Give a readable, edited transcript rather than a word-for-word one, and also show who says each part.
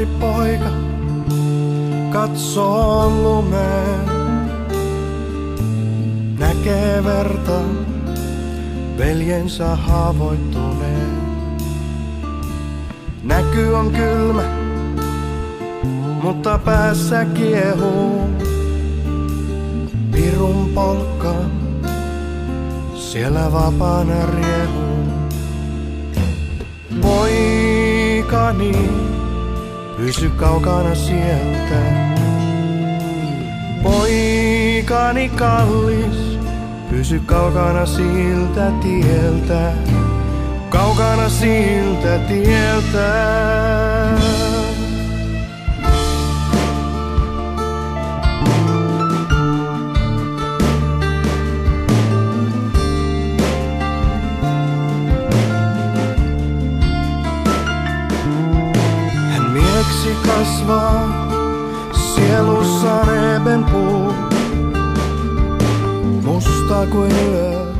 Speaker 1: nuori poika katsoo lumeen. Näkee verta veljensä haavoittuneen. Näky on kylmä, mutta päässä kiehuu. Pirun polkka siellä vapaana riehuu. Poikani, pysy kaukana sieltä. Poikani kallis, pysy kaukana siltä tieltä. Kaukana siltä tieltä. Hän mieksi kasvaa, sielussa rebenpuu, musta kuin yö.